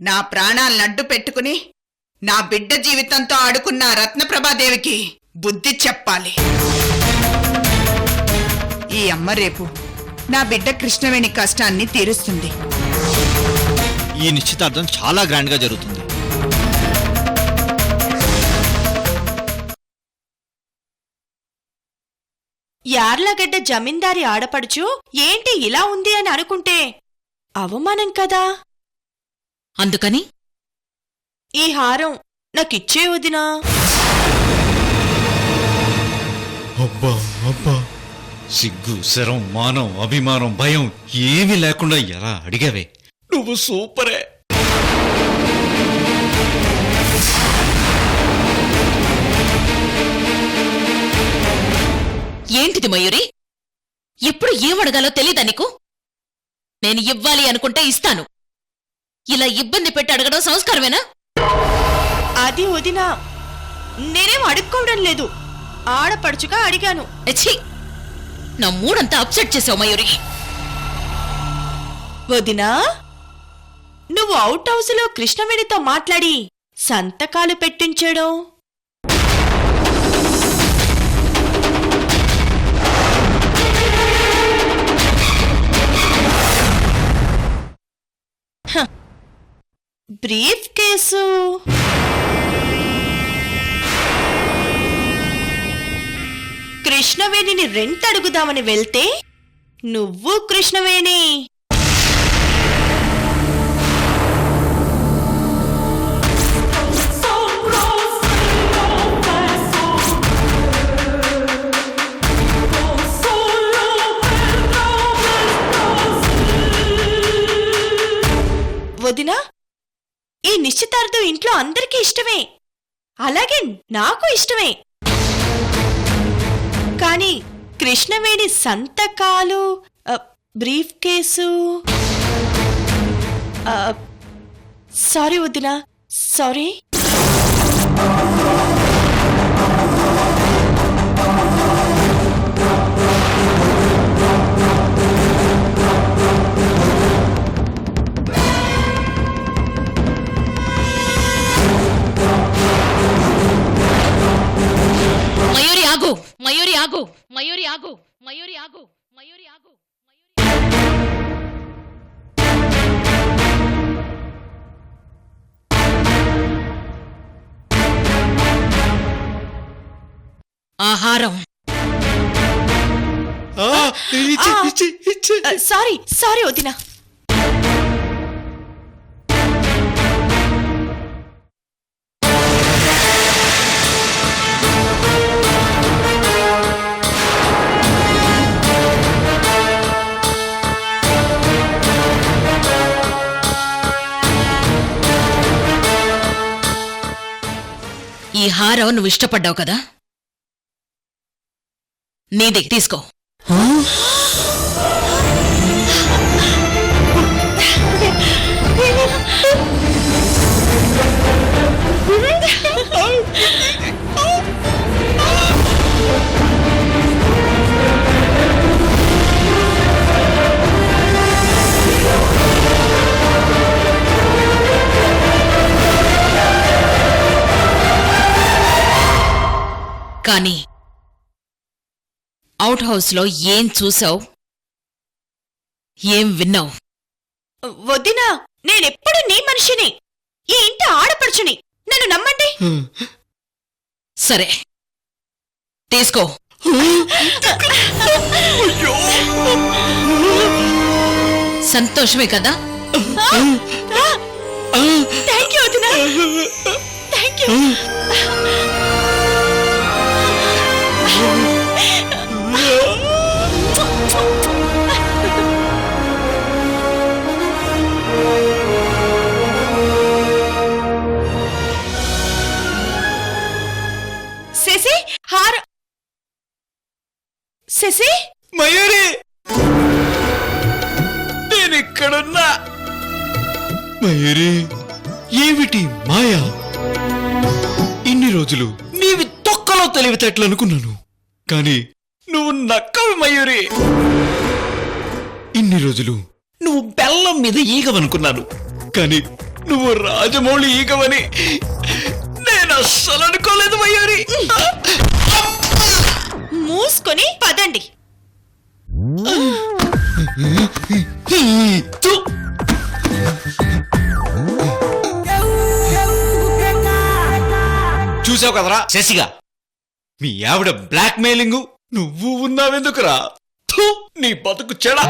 నా ప్రాణాలను అడ్డు పెట్టుకుని నా బిడ్డ జీవితంతో ఆడుకున్న రత్నప్రభాదేవికి బుద్ధి చెప్పాలి. ఈ అమ్మ రేపు నా బిడ్డ కృష్ణవేణి కష్టాన్ని తీరుస్తుంది. ఈ నిశ్చితార్థం చాలా గ్రాండ్ గా జరుగుతుంది. యార్లగడ్డ జమీందారి ఆడపడుచు ఏంటి ఇలా ఉంది అని అనుకుంటే అవమానం కదా. అందుకని ఈ హారం నాకిచ్చే వదినా. అబ్బా అబ్బా, సిగ్గు, శరం, మానం, అభిమానం, భయం ఏమీ లేకుండా ఎలా అడిగావే. నువ్వు సూపరే. ఏంటిది మయూరి? ఎప్పుడు ఏమడగాలో తెలీదా నీకు? నేను ఇవ్వాలి అనుకుంటే ఇస్తాను. ఇలా ఇబ్బంది పెట్టి అడగడం సంస్కారమేనా? అది వదినా, నేనేం అడుక్కోవడం లేదు, ఆడపడుచుగా అడిగాను. ఛీ! నా మూడంతా అప్సెట్ చేసావు మయూరి. వదినా, నువ్వు అవుట్ హౌస్లో కృష్ణవేణితో మాట్లాడి సంతకాలు పెట్టించడం బ్రీఫ్ కేసు కృష్ణవేణిని రెంట్ అడుగుదామని వెళ్తే నువ్వు కృష్ణవేణి వదినా, ఈ నిశ్చితార్థం ఇంట్లో అందరికీ ఇష్టమే, అలాగే నాకు ఇష్టమే. కానీ కృష్ణవేణి సంతకాలు, బ్రీఫ్ కేసు, సారీ వదినా, సారీ. మయూరి ఆగు, మయూరి ఆగు, మయూరి ఆగు, మయూరి ఆగు, మయూరి ఆగు. ఆహారం. సారీ సారీ వదినా. ఈ హారం నువ్వు ఇష్టపడ్డావు కదా, నీదే తీసుకో. కానీ అవుట్ హౌస్లో ఏం చూసావు, ఏం విన్నావు? వదినా, నేనెప్పుడు నీ మనిషిని, ఈ ఇంటి ఆడపడుచుని, నన్ను నమ్మండి. సరే తీసుకో. సంతోషమే కదా? థ్యాంక్ యూ వదినా, థ్యాంక్ యూ. శశి, శశి, మయూరి, నేనిక్కడున్నా. మయూరి, ఏమిటి మాయా? ఇన్ని రోజులు నీవి తొక్కలో తెలివితేటలు అనుకున్నాను, కానీ నువ్వు నక్కవి మయూరి. ఇన్ని రోజులు నువ్వు బెల్లం మీద ఈగవనుకున్నాను, కానీ నువ్వు రాజమౌళి ఈగవని నేను అస్సలు అనుకోలేదు మయూరి. మూసుకొని పదండి. థు. చూసావు కదరా శశిగా, మీ ఆవిడ బ్లాక్ మెయిలింగ్, నువ్వు ఉన్నావెందుకురా? థు, నీ బతుకు చెడా.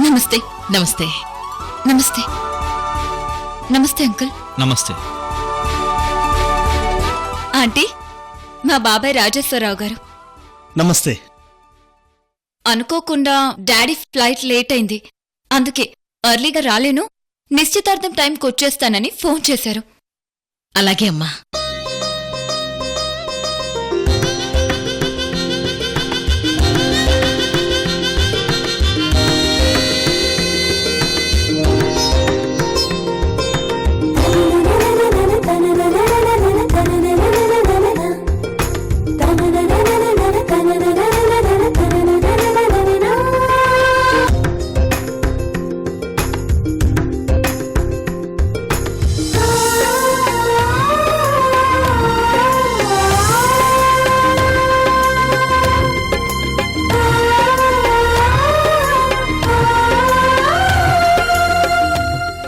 నమస్తే. నమస్తే. నమస్తే. నమస్తే అంకుల్. నమస్తే. ఆంటీ, మా బాబాయ్ రాజేశ్వరరావు గారు. నమస్తే. అనుకోకుండా డాడీ ఫ్లైట్ లేట్ అయింది, అందుకే ఎర్లీగా రాలేను, నిశ్చితార్థం టైంకి వచ్చేస్తానని ఫోన్ చేశారు. అలాగే అమ్మా.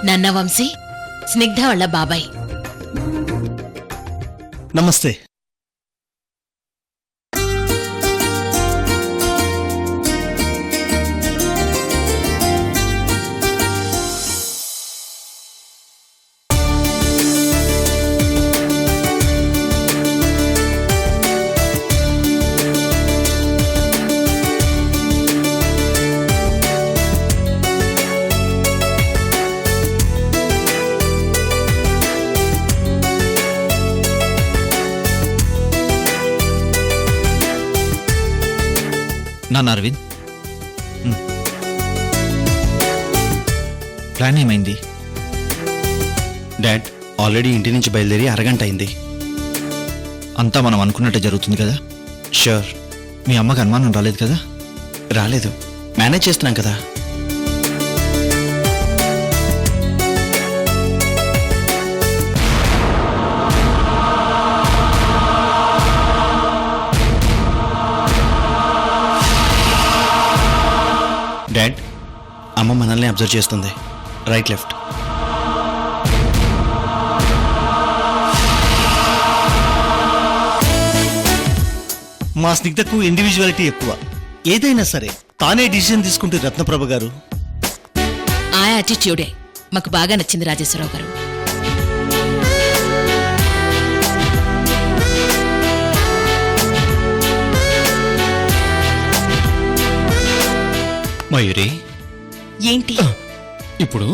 నన్న వంశీ, స్నిగ్ధ వాళ్ళ బాబాయ్. నమస్తే. నాన్న అరవింద్, ప్లాన్ ఏమైంది? డాడ్ ఆల్రెడీ ఇంటి నుంచి బయలుదేరి అరగంట అయింది. అంతా మనం అనుకున్నట్టే జరుగుతుంది కదా? షూర్. మీ అమ్మకి అనుమానం రాలేదు కదా? రాలేదు, మేనేజ్ చేస్తున్నాం కదా. డాడ్, అమ్మ మనల్ని అబ్జర్వ్ చేస్తుంది. Right left. మా స్నిగ్ధకు ఇండివిజువాలిటీ ఎక్కువ. ఏదైనా సరే తానే డిసిజన్ తీసుకుంటే రత్నప్రభ గారు. ఆ యాటిట్యూడే మాకు బాగా నచ్చింది రాజేశ్వరరావు గారు. మయూరి, ఏంటి? ఇప్పుడు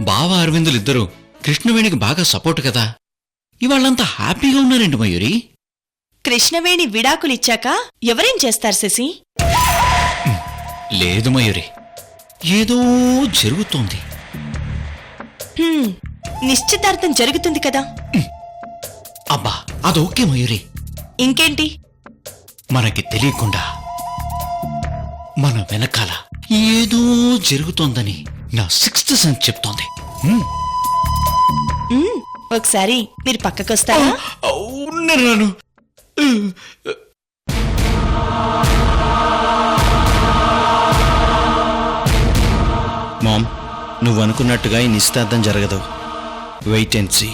బావ అరవిందులిద్దరూ కృష్ణవేణికి బాగా సపోర్ట్ కదా. ఇవాళ్ళంతా హ్యాపీగా ఉన్నారేంటి మయూరి? కృష్ణవేణి విడాకులిచ్చాక ఎవరేం చేస్తారు శశి? లేదు మయూరి, ఏదో జరుగుతోంది. నిశ్చితార్థం జరుగుతుంది కదా. అబ్బా, అదోకే మయూరి. ఇంకేంటి? మనకి తెలియకుండా మన వెనకాల ఏదో జరుగుతోందని నా సిక్స్త్ సెన్స్ చెప్తోంది. ఒకసారి మీరు పక్కకొస్తారా? ఉన్నాను. మామ్, నువ్వు అనుకున్నట్టుగా ఈ నిశ్చితార్థం జరగదు. Wait and see.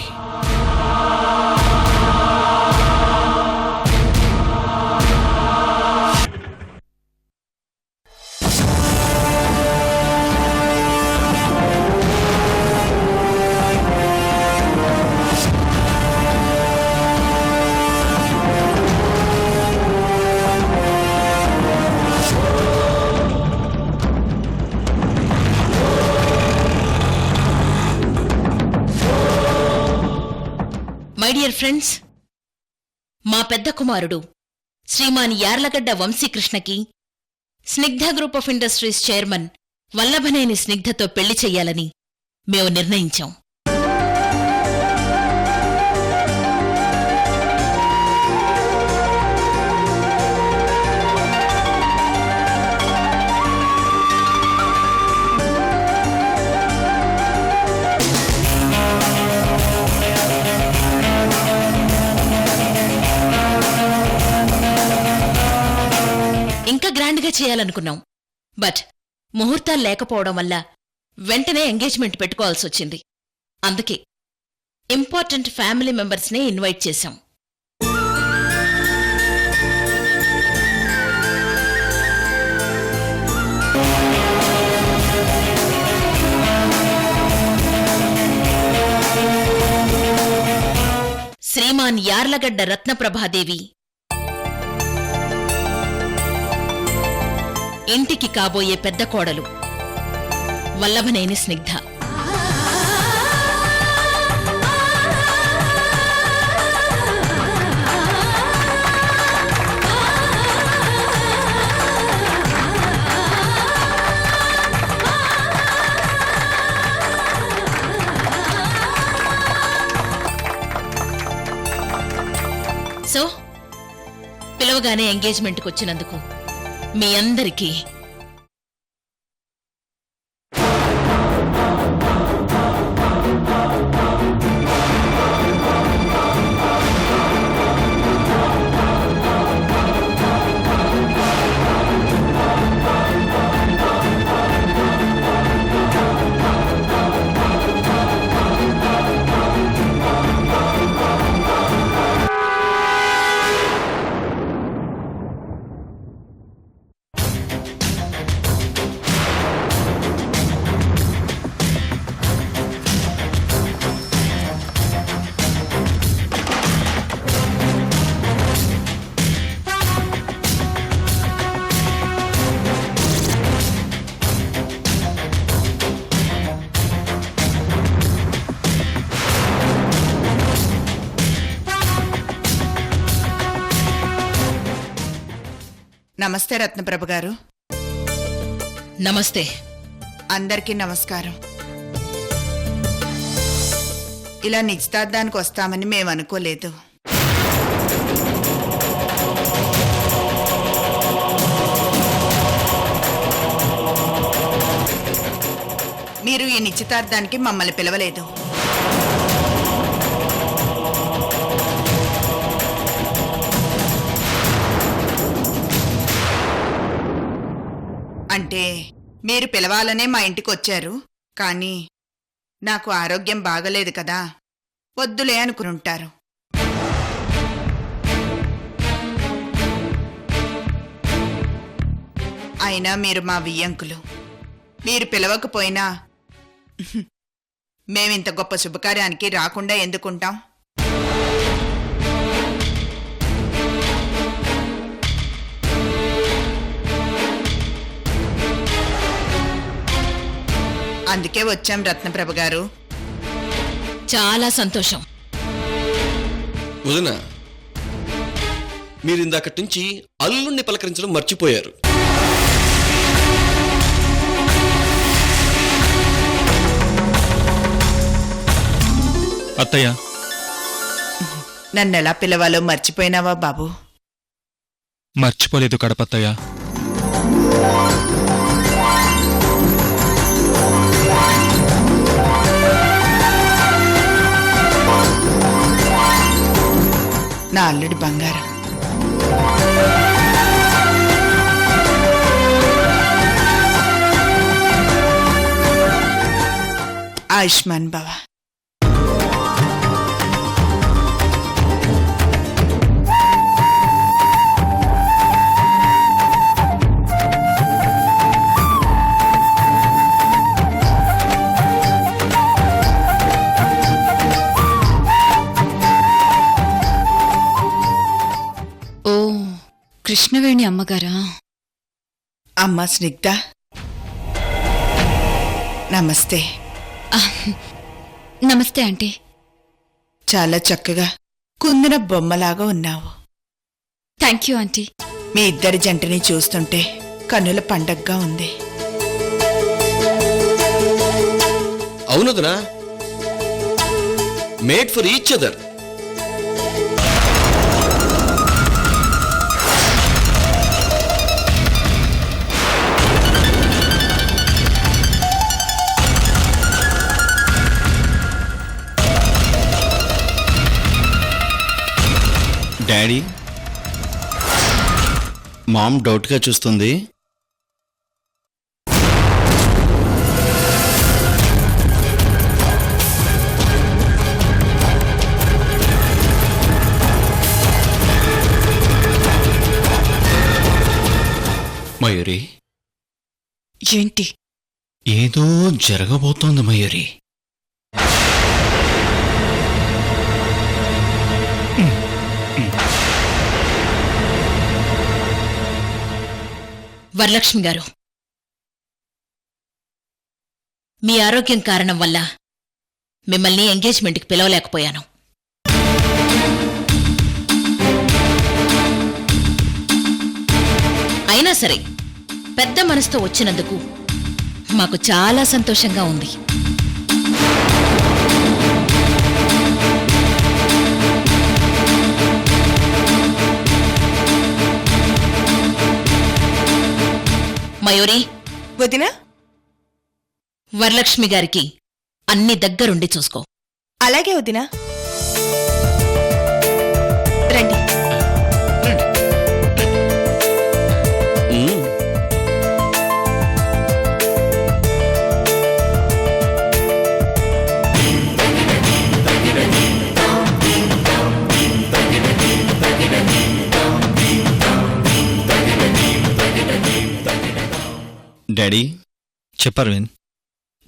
My dear friends, మా పెద్ద కుమారుడు శ్రీమాన్ యార్లగడ్డ వంశీకృష్ణకి Snigdha group of industries chairman Vallabhaneni స్నిగ్ధతో పెళ్లి చెయ్యాలని మేము నిర్ణయించాం. ఇంకా గ్రాండ్గా చేయాలనుకున్నాం. బట్ ముహూర్తాలు లేకపోవడం వల్ల వెంటనే ఎంగేజ్మెంట్ పెట్టుకోవాల్సొచ్చింది. అందుకే ఇంపార్టెంట్ ఫ్యామిలీ మెంబర్స్నే ఇన్వైట్ చేశాం. శ్రీమాన్ యార్లగడ్డ రత్నప్రభాదేవి, ఇంటికి కాబోయే పెద్ద కోడలు వల్లభనేని స్నిగ్ధ. సో పిలవగానే ఎంగేజ్మెంట్కి వచ్చినందుకు మీ అందరికీ నమస్తే రత్నప్రభ గారు. నమస్తే. అందరికీ నమస్కారం. ఇలా నిశ్చితార్థానికి వస్తామని మేము అనుకోలేదు. మీరు ఈ నిశ్చితార్థానికి మమ్మల్ని పిలవలేదు. అంటే మీరు పిలవాలనే మా ఇంటికి వచ్చారు, కానీ నాకు ఆరోగ్యం బాగలేదు కదా, వద్దులే అనుకునుంటారు. అయినా మీరు మా వియ్యంకులు. మీరు పిలవకపోయినా మేమింత గొప్ప శుభకార్యానికి రాకుండా ఎందుకుంటాం? అందుకే వచ్చాం రత్నప్రభ గారు. చాలా సంతోషం. వదినా, మీరిందాకటి నుంచి అల్లుణ్ణి పలకరించడం మర్చిపోయారు. అత్తయ్య, నన్నెలా పిలవాలో మర్చిపోయినావా బాబు? మర్చిపోలేదు కడపత్తయ్య. నా అల్లుడి బంగారం. ఆయుష్మాన్ భవ. ఓ, కృష్ణవేణి అమ్మగారా? అమ్మ స్నిగ్ధ, నమస్తే. నమస్తే ఆంటీ. చాలా చక్కగా కుందిన బొమ్మలాగా ఉన్నావు. Thank you aunty. మీ ఇద్దరి జంటని చూస్తుంటే కన్నుల పండగగా ఉంది. అవునదనా, made for each other. Daddy, mom డౌట్గా చూస్తుంది. మయూరి, ఏంటి? ఏదో జరగబోతోంది మయూరి. వరలక్ష్మి గారు, మీ ఆరోగ్యం కారణం వల్ల మిమ్మల్ని ఎంగేజ్మెంట్కి పిలవలేకపోయాను. అయినా సరే పెద్ద మనసుతో వచ్చినందుకు మాకు చాలా సంతోషంగా ఉంది. మయూరి, వదినా వరలక్ష్మి గారికి అన్ని దగ్గరుండి చూసుకో. అలాగే వదినా. రండి. మ్మ్. డాడీ, చెప్పు అరవింద్.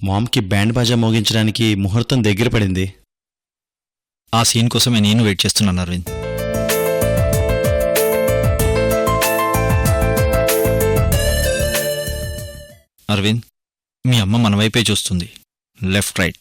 మామ్కి బ్యాండ్ బాజా మోగించడానికి ముహూర్తం దగ్గర పడింది. ఆ సీన్ కోసమే నేను వెయిట్ చేస్తున్నాను అరవింద్. అరవింద్, మీ అమ్మ మన వైపే చూస్తుంది. Left right.